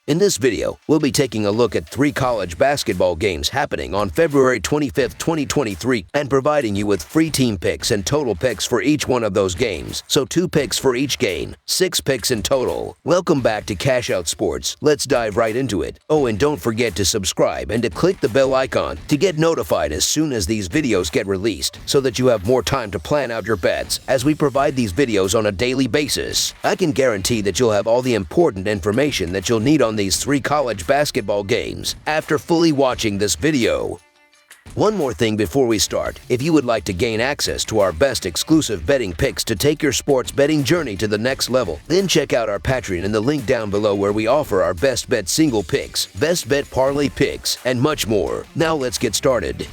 In this video, we'll be taking a look at 3 college basketball games happening on February 25th, 2023, and providing you with free team picks and total picks for each one of those games. So 2 picks for each game, 6 picks in total. Welcome back to Cash Out Sports. Let's dive right into it. Oh, and don't forget to subscribe and to click the bell icon to get notified as soon as these videos get released, so that you have more time to plan out your bets as we provide these videos on a daily basis. I can guarantee that you'll have all the important information that you'll need on these 3 college basketball games after fully watching this video. One more thing before we start. If you would like to gain access to our best exclusive betting picks to take your sports betting journey to the next level, then check out our Patreon in the link down below, where we offer our best bet single picks, best bet parlay picks, and much more. Now let's get started.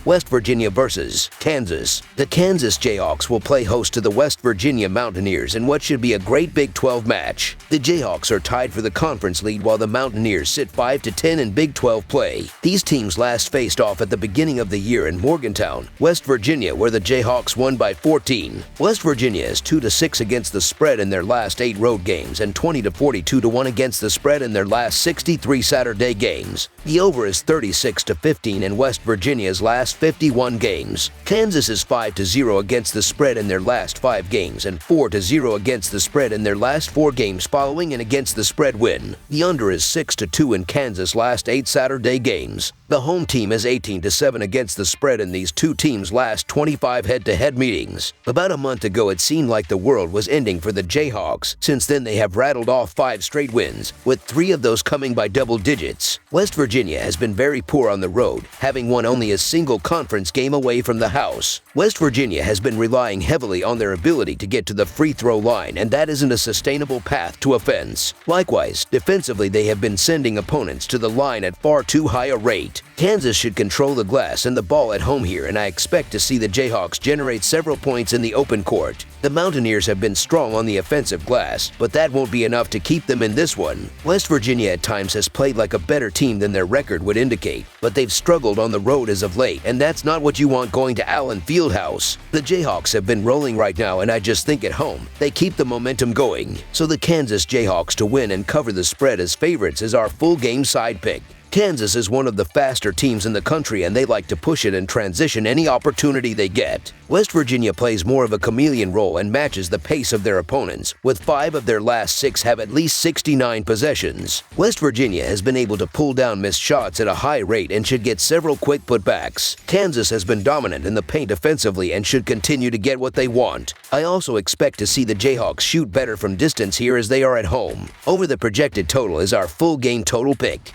West Virginia versus Kansas. The Kansas Jayhawks will play host to the West Virginia Mountaineers in what should be a great Big 12 match. The Jayhawks are tied for the conference lead, while the Mountaineers sit 5-10 in Big 12 play. These teams last faced off at the beginning of the year in Morgantown, West Virginia, where the Jayhawks won by 14. West Virginia is 2-6 against the spread in their last 8 road games and 20-42-1 against the spread in their last 63 Saturday games. The over is 36-15 in West Virginia's last 51 games. Kansas is 5-0 against the spread in their last 5 games and 4-0 against the spread in their last 4 games following an against the spread win. The under is 6-2 in Kansas' last 8 Saturday games. The home team is 18-7 against the spread in these 2 teams' last 25 head-to-head meetings. About a month ago, it seemed like the world was ending for the Jayhawks. Since then, they have rattled off 5 straight wins, with 3 of those coming by double digits. West Virginia has been very poor on the road, having won only a single conference game away from the house. West Virginia has been relying heavily on their ability to get to the free throw line, and that isn't a sustainable path to offense. Likewise, defensively, they have been sending opponents to the line at far too high a rate. Kansas should control the glass and the ball at home here, and I expect to see the Jayhawks generate several points in the open court. The Mountaineers have been strong on the offensive glass, but that won't be enough to keep them in this one. West Virginia at times has played like a better team than their record would indicate, but they've struggled on the road as of late, and that's not what you want going to Allen Fieldhouse. The Jayhawks have been rolling right now, and I just think at home they keep the momentum going. So the Kansas Jayhawks to win and cover the spread as favorites is our full game side pick. Kansas is one of the faster teams in the country, and they like to push it and transition any opportunity they get. West Virginia plays more of a chameleon role and matches the pace of their opponents, with 5 of their last 6 have at least 69 possessions. West Virginia has been able to pull down missed shots at a high rate and should get several quick putbacks. Kansas has been dominant in the paint offensively and should continue to get what they want. I also expect to see the Jayhawks shoot better from distance here, as they are at home. Over the projected total is our full game total pick.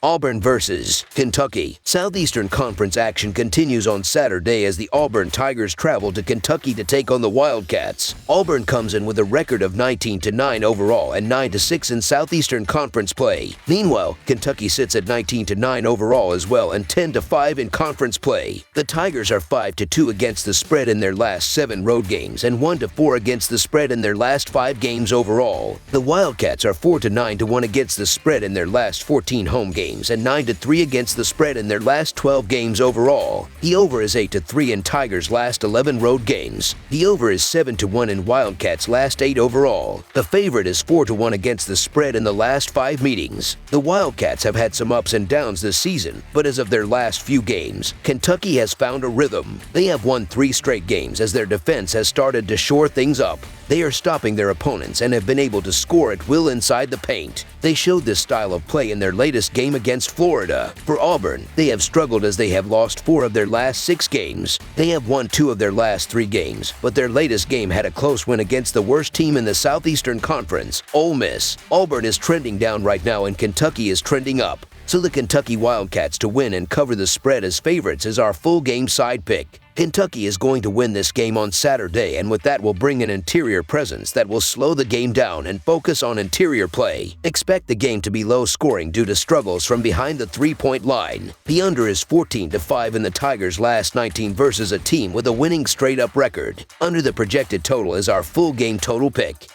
Auburn versus Kentucky. Southeastern Conference action continues on Saturday as the Auburn Tigers travel to Kentucky to take on the Wildcats. Auburn comes in with a record of 19-9 overall and 9-6 in Southeastern Conference play. Meanwhile, Kentucky sits at 19-9 overall as well and 10-5 in conference play. The Tigers are 5-2 against the spread in their last 7 road games and 1-4 against the spread in their last 5 games overall. The Wildcats are 4-9-1 against the spread in their last 14 home games and 9-3 against the spread in their last 12 games overall. The over is 8-3 in Tigers' last 11 road games. The over is 7-1 in Wildcats' last 8 overall. The favorite is 4-1 against the spread in the last 5 meetings. The Wildcats have had some ups and downs this season, but as of their last few games, Kentucky has found a rhythm. They have won 3 straight games as their defense has started to shore things up. They are stopping their opponents and have been able to score at will inside the paint. They showed this style of play in their latest game against Florida. For Auburn, they have struggled as they have lost 4 of their last 6 games. They have won 2 of their last 3 games, but their latest game had a close win against the worst team in the Southeastern Conference, Ole Miss. Auburn is trending down right now and Kentucky is trending up. So the Kentucky Wildcats to win and cover the spread as favorites is our full game side pick. Kentucky is going to win this game on Saturday, and with that will bring an interior presence that will slow the game down and focus on interior play. Expect the game to be low scoring due to struggles from behind the 3-point line. The under is 14-5 in the Tigers' last 19 versus a team with a winning straight-up record. Under the projected total is our full game total pick.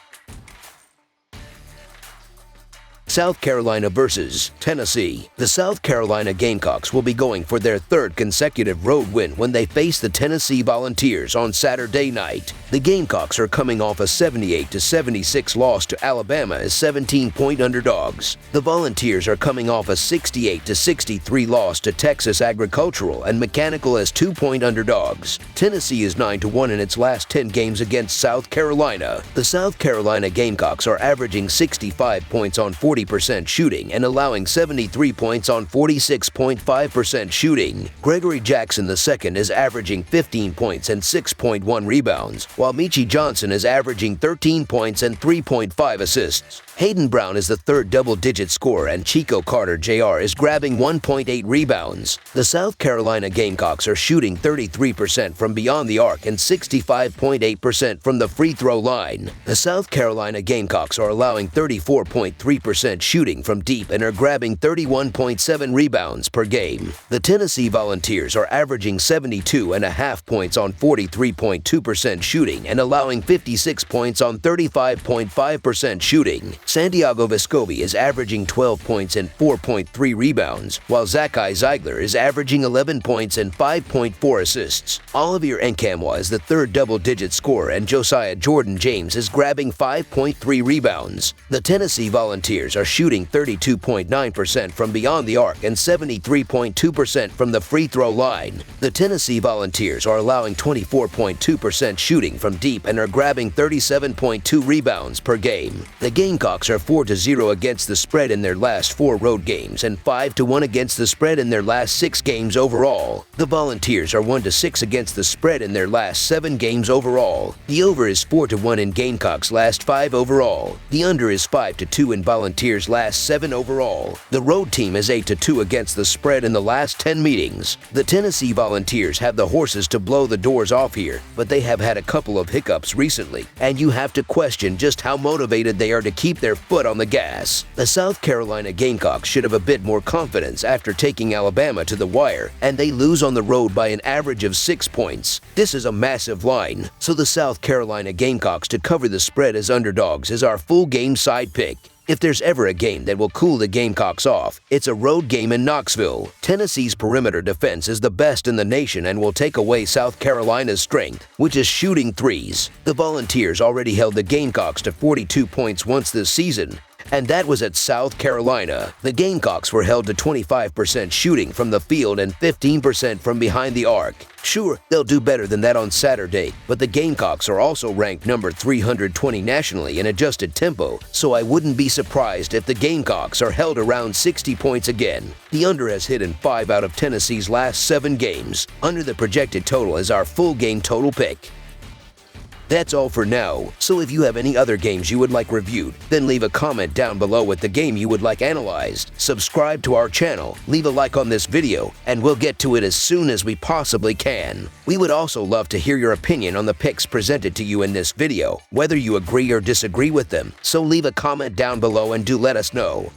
South Carolina versus Tennessee. The South Carolina Gamecocks will be going for their 3rd consecutive road win when they face the Tennessee Volunteers on Saturday night. The Gamecocks are coming off a 78-76 loss to Alabama as 17-point underdogs. The Volunteers are coming off a 68-63 loss to Texas Agricultural and Mechanical as 2-point underdogs. Tennessee is 9-1 in its last 10 games against South Carolina. The South Carolina Gamecocks are averaging 65 points on 40% shooting and allowing 73 points on 46.5% shooting. Gregory Jackson II is averaging 15 points and 6.1 rebounds, while Michi Johnson is averaging 13 points and 3.5 assists. Hayden Brown is the third double-digit scorer, and Chico Carter Jr. is grabbing 1.8 rebounds. The South Carolina Gamecocks are shooting 33% from beyond the arc and 65.8% from the free throw line. The South Carolina Gamecocks are allowing 34.3% shooting from deep and are grabbing 31.7 rebounds per game. The Tennessee Volunteers are averaging 72.5 points on 43.2% shooting and allowing 56 points on 35.5% shooting. Santiago Vescovi is averaging 12 points and 4.3 rebounds, while Zakai Ziegler is averaging 11 points and 5.4 assists. Olivier Nkamwa is the third double-digit scorer, and Josiah Jordan James is grabbing 5.3 rebounds. The Tennessee Volunteers are shooting 32.9% from beyond the arc and 73.2% from the free throw line. The Tennessee Volunteers are allowing 24.2% shooting from deep and are grabbing 37.2 rebounds per game. The Gamecocks are 4-0 against the spread in their last 4 road games and 5-1 against the spread in their last 6 games overall. The Volunteers are 1-6 against the spread in their last 7 games overall. The over is 4-1 in Gamecocks' last 5 overall. The under is 5-2 in Volunteers' last 7 overall. The road team is 8-2 against the spread in the last 10 meetings. The Tennessee Volunteers have the horses to blow the doors off here, but they have had a couple of hiccups recently, and you have to question just how motivated they are to keep their foot on the gas. The South Carolina Gamecocks should have a bit more confidence after taking Alabama to the wire, and they lose on the road by an average of 6 points. This is a massive line, so the South Carolina Gamecocks to cover the spread as underdogs is our full game side pick. If there's ever a game that will cool the Gamecocks off, it's a road game in Knoxville. Tennessee's perimeter defense is the best in the nation and will take away South Carolina's strength, which is shooting threes. The Volunteers already held the Gamecocks to 42 points once this season, and that was at South Carolina. The Gamecocks were held to 25% shooting from the field and 15% from behind the arc. Sure, they'll do better than that on Saturday, but the Gamecocks are also ranked number 320 nationally in adjusted tempo, so I wouldn't be surprised if the Gamecocks are held around 60 points again. The under has hit in 5 out of Tennessee's last 7 games. Under the projected total is our full game total pick. That's all for now, so if you have any other games you would like reviewed, then leave a comment down below with the game you would like analyzed. Subscribe to our channel, leave a like on this video, and we'll get to it as soon as we possibly can. We would also love to hear your opinion on the picks presented to you in this video, whether you agree or disagree with them, so leave a comment down below and do let us know.